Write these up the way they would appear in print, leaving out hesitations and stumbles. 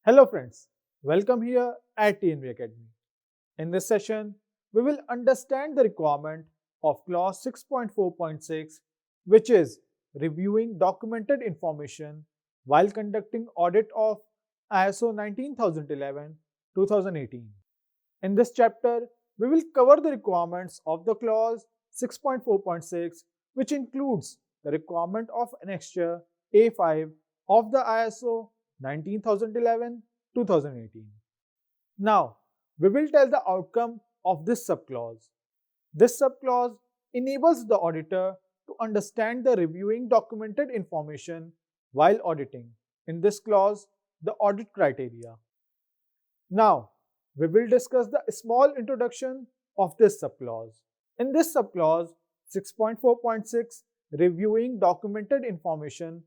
Hello friends, welcome here at TNV Academy. In this session, we will understand the requirement of clause 6.4.6, which is reviewing documented information while conducting audit of ISO 19011-2018. In this chapter, we will cover the requirements of the clause 6.4.6, which includes the requirement of annexure A5 of the ISO 19011-2018. Now, we will tell the outcome of this subclause. This subclause enables the auditor to understand the reviewing documented information while auditing. In this clause, the audit criteria. Now, we will discuss the small introduction of this subclause. In this subclause 6.4.6, reviewing documented information,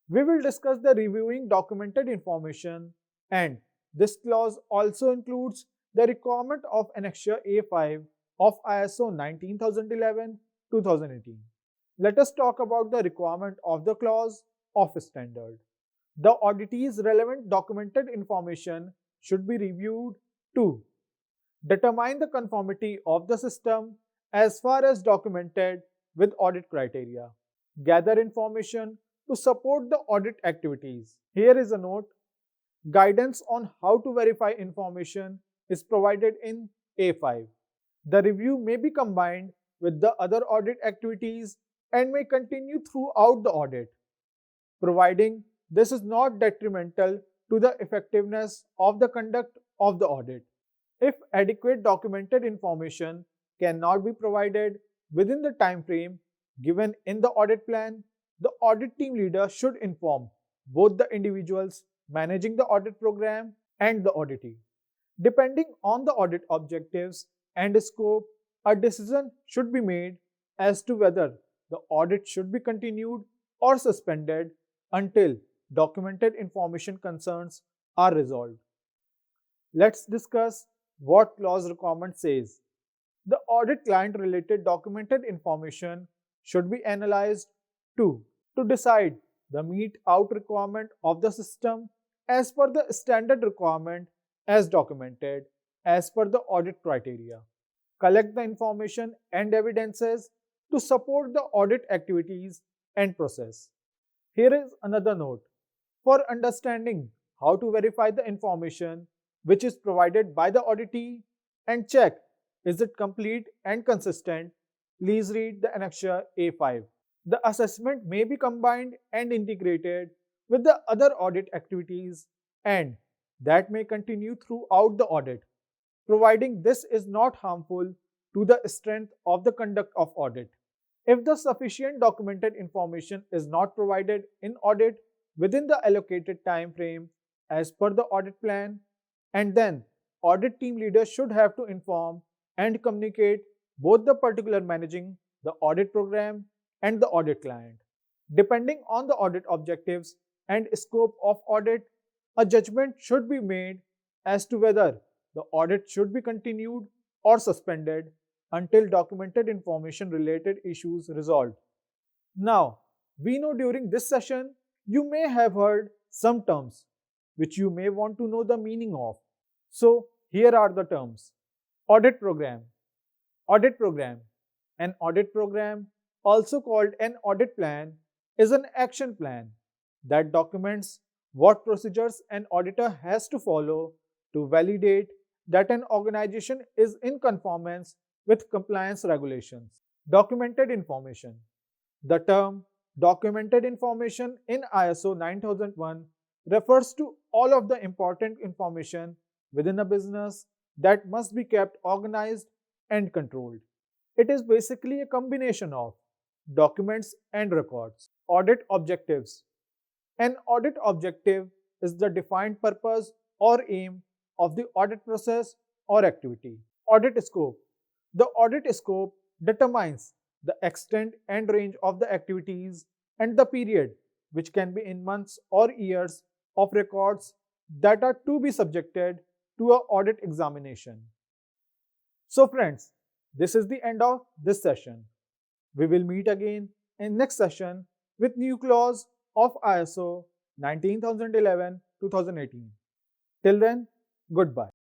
we will discuss the reviewing documented information, and this clause also includes the requirement of annexure A5 of ISO 19011-2018. Let us talk about the requirement of the clause of standard. The auditee's relevant documented information should be reviewed to determine the conformity of the system as far as documented with audit criteria, gather information to support the audit activities. Here is a note: guidance on how to verify information is provided in A5. The review may be combined with the other audit activities and may continue throughout the audit, providing this is not detrimental to the effectiveness of the conduct of the audit. If adequate documented information cannot be provided within the time frame given in the audit plan, the audit team leader should inform both the individuals managing the audit program and the auditee. Depending on the audit objectives and scope, a decision should be made as to whether the audit should be continued or suspended until documented information concerns are resolved. Let's discuss what clause requirement says. The audit client related documented information should be analyzed to decide the meet out requirement of the system as per the standard requirement as documented as per the audit criteria, collect the information and evidences to support the audit activities and process. Here is another note: for understanding how to verify the information which is provided by the auditee and check is it complete and consistent, please read the annexure A5. The assessment may be combined and integrated with the other audit activities, and that may continue throughout the audit, providing this is not harmful to the strength of the conduct of audit. If the sufficient documented information is not provided in audit within the allocated time frame as per the audit plan, and then audit team leader should have to inform and communicate both the particular managing the audit program and the audit client. Depending on the audit objectives and scope of audit, a judgment should be made as to whether the audit should be continued or suspended until documented information related issues resolved. Now, we know during this session you may have heard some terms which you may want to know the meaning of. So, here are the terms. Audit program. Audit program. An audit program, also called an audit plan, is an action plan that documents what procedures an auditor has to follow to validate that an organization is in conformance with compliance regulations. Documented information. The term documented information in ISO 9001 refers to all of the important information within a business that must be kept organized and controlled. It is basically a combination of documents and records. Audit objectives. An audit objective is the defined purpose or aim of the audit process or activity. Audit scope. The audit scope determines the extent and range of the activities and the period, which can be in months or years, of records that are to be subjected to an audit examination. So friends, this is the end of this session. We will meet again in next session with new clause of ISO 19011-2018. Till then, goodbye.